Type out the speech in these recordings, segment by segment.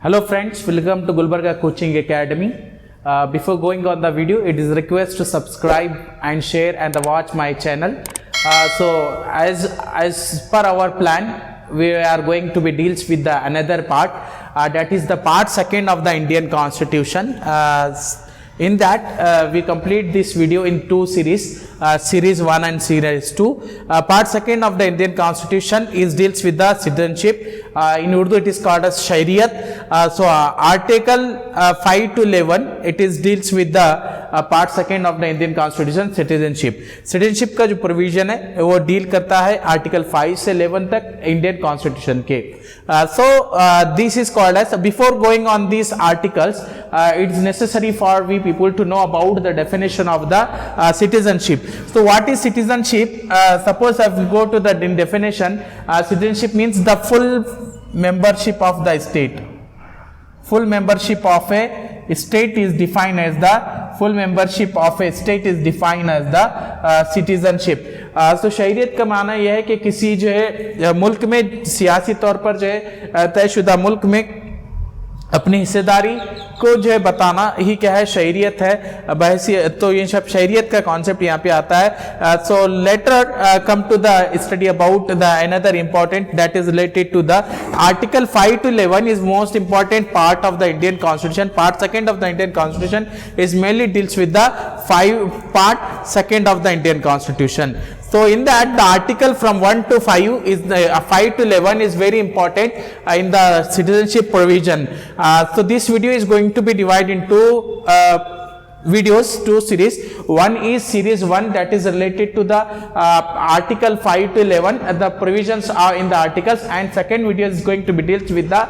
Hello friends, welcome to Gulbarga Coaching Academy. Before going on the video, it is request to subscribe and share and watch my channel. So as per our plan, we are going to be deals with the another part, that is the part second of the Indian Constitution. In that we complete this video in two series, series 1 and series 2. Part second of the Indian Constitution is deals with the citizenship. In Urdu it is called as Shariat. So article 5 to 11 it is deals with the part second of the Indian Constitution, citizenship. Citizenship का जो provision है वो deal करता है article 5 से 11 तक Indian Constitution के. This is called as, before going on these articles, it is necessary for we people to know about the definition of the citizenship. So what is citizenship? Suppose if we go to the definition, citizenship means the full membership of the state. Full membership of a state is defined as the full membership of a state is defined as the citizenship. तो शहरियत का माना यह है कि किसी जो है मुल्क में सियासी तौर पर जो है तयशुदा मुल्क में अपनी हिस्सेदारी को जो है बताना ही क्या है, शहरियत है बहसीत. तो ये सब शहरियत का कॉन्सेप्ट यहाँ पे आता है. So later come to the study about the another important that is related to the article 5 to 11 is most important part of the Indian Constitution. Part second of the Indian Constitution is mainly deals with the part second of the Indian Constitution. So in that the article from 1 to 5 is the 5 to 11 is very important in the citizenship provision. So this video is going to be divided into videos, two series. One is series 1 that is related to the article 5 to 11, the provisions are in the articles, and second video is going to be dealt with the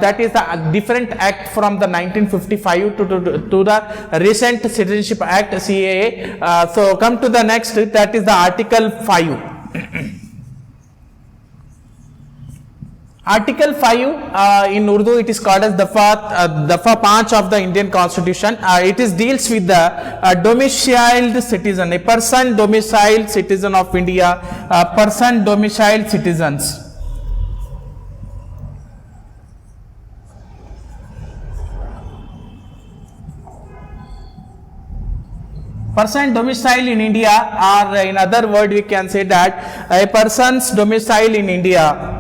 that is the different act from the 1955 to the recent Citizenship Act, CAA. So come to the next, that is the article 5. Article 5 in Urdu it is called as Dafa 5 of the Indian Constitution. It is deals with the domiciled citizen, a person domiciled citizen of India, person domiciled citizens. Person domicile in India, or in other word we can say that a person's domicile in India.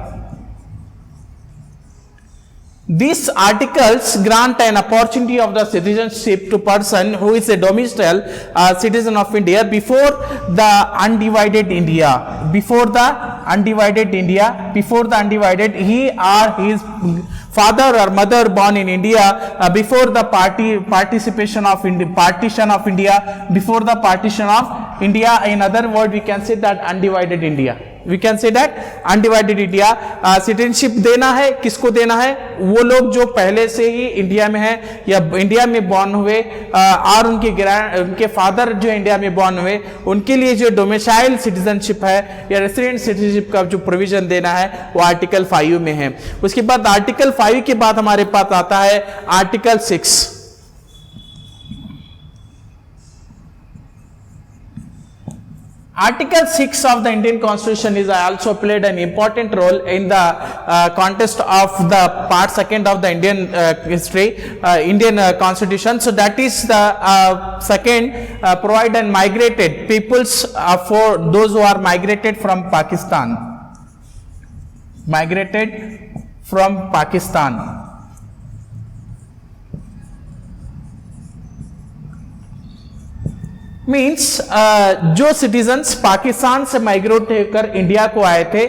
These articles grant an opportunity of the citizenship to person who is a domicile citizen of India before the undivided India. Before the undivided, he or his father or mother born in India before the partition of India, before the partition of India. In other word, we can say that undivided India. We can say that undivided India. Citizenship देना है, किसको देना है? वो लोग जो पहले से ही इंडिया में है या इंडिया में बॉर्न हुए और उनके फादर जो इंडिया में बॉर्न हुए, उनके लिए जो डोमिसाइल सिटीजनशिप है या रेसिडेंट सिटीजनशिप का जो प्रोविजन देना है वो आर्टिकल 5 में है. उसके बाद आर्टिकल 5 के बाद हमारे पास आता है article 6. Article 6 of the Indian Constitution is also played an important role in the context of the part second of the Indian Indian Constitution. So that is the second provide and migrated peoples for those who are migrated from Pakistan. Means जो citizens Pakistan से migrate होकर India को आए थे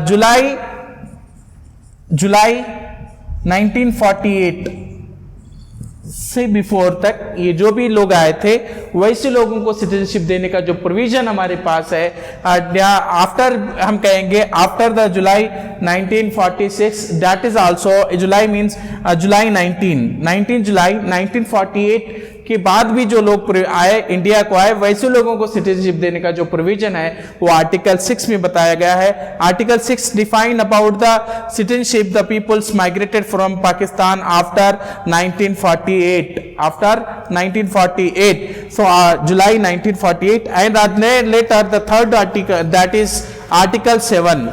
जुलाई 1948 से before तक, ये जो भी लोग आए थे वैसे लोगों को सिटीजनशिप देने का जो प्रोविजन हमारे पास है, आफ्टर हम कहेंगे after the July 1946, that is also July means July 19 July 1948 के बाद भी जो लोग आए इंडिया को आए वैसे लोगों को सिटीजनशिप देने का जो प्रोविजन है वो आर्टिकल 6 में बताया गया है. Article 6 define about the citizenship the peoples migrated from Pakistan after 1948. So July 1948, and later the third article, that is Article 7.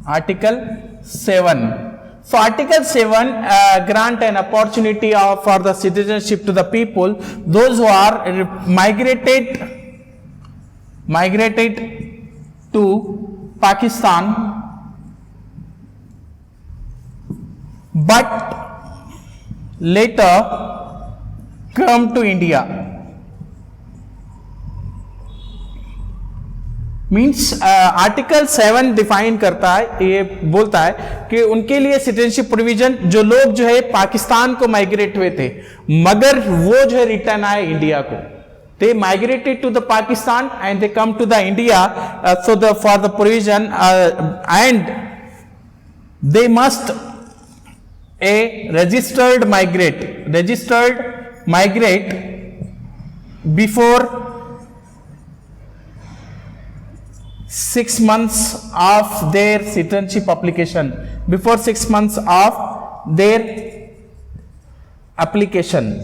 Article 7. So Article 7 grant an opportunity for the citizenship to the people, those who are migrated to Pakistan but later come to India. Means article 7 define करता है, ये बोलता है कि उनके लिए citizenship provision, जो लोग जो है पाकिस्तान को माइग्रेट हुए थे मगर वो जो है रिटर्न आए इंडिया को, they migrated to the Pakistan and they come to the India, so for the provision and they must a registered migrate before 6 months of their citizenship application, before 6 months of their application.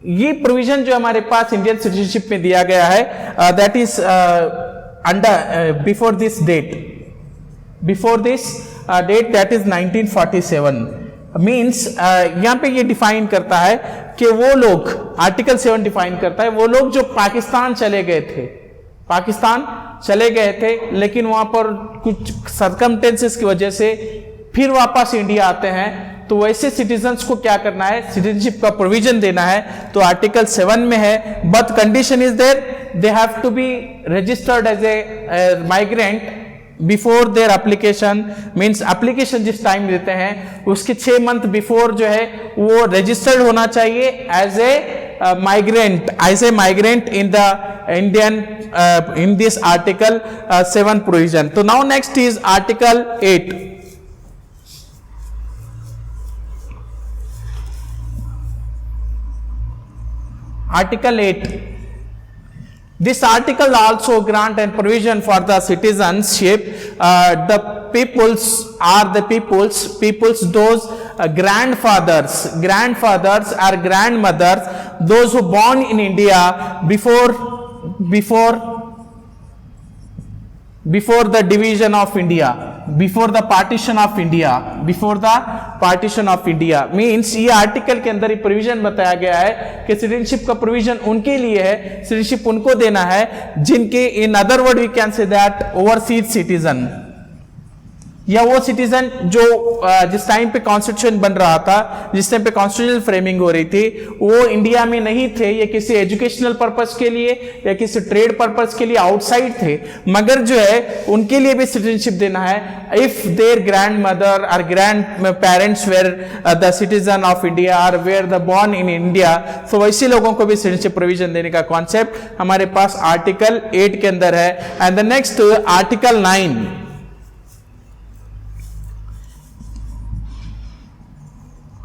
ये provision जो हमारे पास Indian citizenship में दिया गया है, that is under before this date that is 1947. Means यहां पे ये डिफाइन करता है कि वो लोग, आर्टिकल 7 डिफाइन करता है वो लोग जो पाकिस्तान चले गए थे लेकिन वहां पर कुछ सर्कमस्टेंसेस की वजह से फिर वापस इंडिया आते हैं, तो वैसे सिटीजन्स को क्या करना है, सिटीजनशिप का प्रोविजन देना है. तो आर्टिकल 7 में है, but condition is there, they have to be registered as a migrant before their application. Means application जिस टाइम देते हैं उसके 6 मंथ बिफोर जो है वो रजिस्टर्ड होना चाहिए as a migrant in the Indian in this article 7 provision. तो now next is article 8. Article 8. This article also grant and provision for the citizenship. The peoples are the peoples those grandfathers or grandmothers, those who born in India before the division of India, before the partition of India. Means ये article के अंदर ये provision बताया गया है कि citizenship का provision उनके लिए है, सिटीजनशिप उनको देना है जिनके, in other word we can say that overseas citizen, या वो सिटीजन जो जिस टाइम पे कॉन्स्टिट्यूशन बन रहा था, जिस टाइम पे कॉन्स्टिट्यूशनल फ्रेमिंग हो रही थी, वो इंडिया में नहीं थे, ये किसी एजुकेशनल पर्पस के लिए या किसी ट्रेड पर्पस के लिए आउटसाइड थे, मगर जो है उनके लिए भी सिटीजनशिप देना है. इफ देयर ग्रैंड मदर और grandparents were the citizen of India और were the born in India, तो वैसे लोगों को भी सिटीजनशिप प्रोविजन देने का कॉन्सेप्ट हमारे पास आर्टिकल 8 के अंदर है. And the next article 9.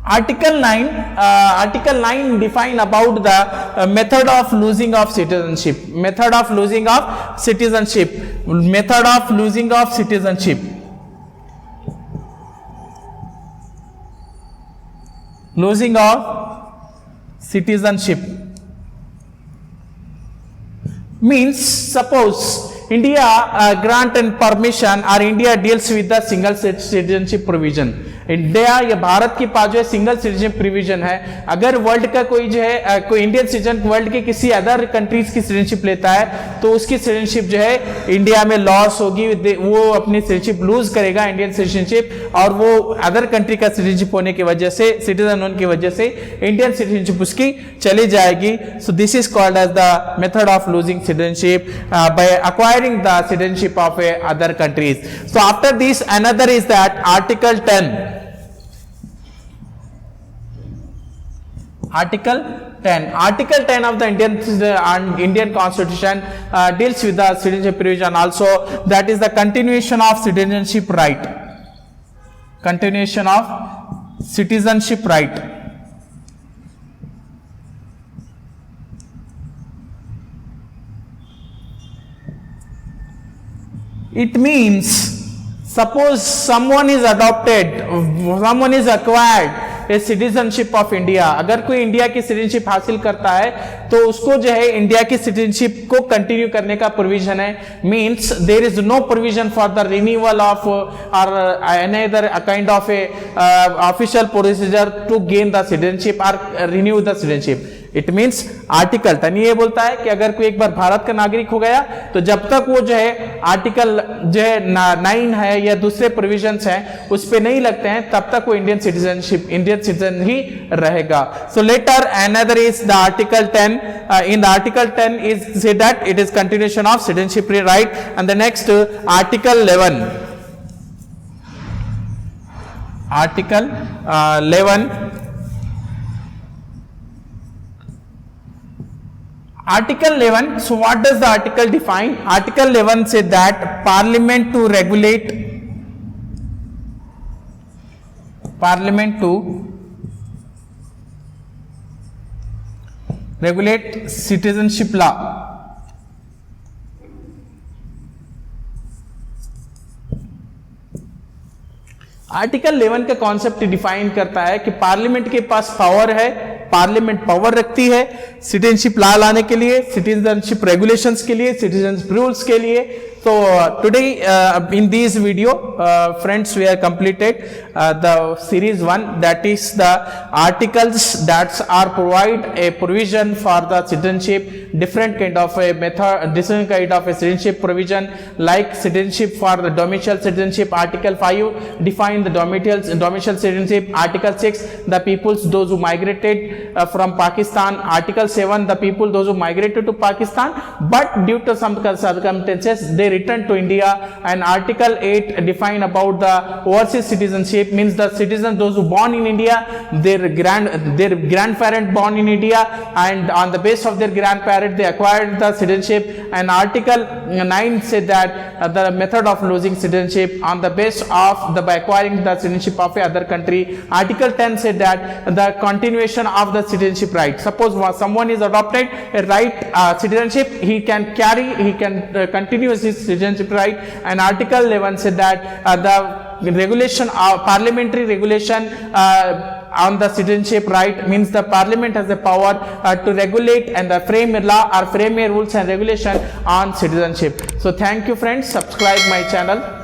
Article 9 define about the method of losing of citizenship. Losing of citizenship means, suppose India grant and permission or India deals with the single citizenship provision. India या भारत के पास जो है single citizenship provision है. अगर world का कोई जो है कोई इंडियन सिटीजन वर्ल्ड के किसी अदर कंट्रीज की सिटीजनशिप लेता है तो उसकी सिटीजनशिप जो है इंडिया में लॉस होगी, वो अपनी सिटीजनशिप लूज करेगा इंडियन सिटीजनशिप, और वो अदर कंट्री का सिटीजनशिप होने की वजह से, सिटीजन होने की वजह से इंडियन सिटीजनशिप उसकी चली जाएगी. So this is called as the method of losing citizenship by acquiring the citizenship of a other countries. So after this another is that article 10. Article 10 of the Indian Constitution deals with the citizenship provision also, that is the continuation of citizenship right. It means, suppose someone is adopted, someone is acquired A citizenship of India. अगर कोई India की citizenship हासिल करता है तो उसको जो है इंडिया की सिटीजनशिप को कंटिन्यू करने का प्रोविजन है। Means there is no provision for the renewal of और any other kind of a official procedure to gain the citizenship और renew the citizenship. It means article 10 ये बोलता है कि अगर कोई एक बार भारत का नागरिक हो गया तो जब तक वो जो है आर्टिकल जो है 9 है या दूसरे प्रोविजंस हैं उस पे नहीं लगते हैं, तब तक वो इंडियन सिटीजन ही रहेगा। So later another is the article 10 in the article 10 is say that it is continuation of citizenship right. And the next article 11 Article 11, so what does the article define? Article 11 says that Parliament to regulate citizenship law. Article 11 का concept define करता है कि parliament के पास power है, parliament power रखती है citizenship law लाने के लिए, सिटीजनशिप रेगुलेशंस के लिए, सिटीजनशिप रूल्स के लिए। So today in this video friends we have completed the series 1, that is the articles that are provide a provision for the citizenship, different kind of a method, different kind of a citizenship provision like citizenship for the domicile citizenship. Article 5 define the domicile citizenship. Article 6 the peoples those who migrated from Pakistan. Article 7 the people those who migrated to Pakistan but due to some circumstances they return to India. And Article 8 define about the overseas citizenship, means the citizens those who born in India, their grandparent born in India, and on the basis of their grandparent they acquired the citizenship. And Article 9 said that the method of losing citizenship on the basis of by acquiring the citizenship of a other country. Article 10 said that the continuation of the citizenship right. Suppose someone is adopted a right citizenship, he can continue his citizenship right. And Article 11 said that the regulation parliamentary regulation on the citizenship right, means the parliament has the power to regulate and frame a law or frame a rules and regulation on citizenship. So thank you friends, subscribe my channel.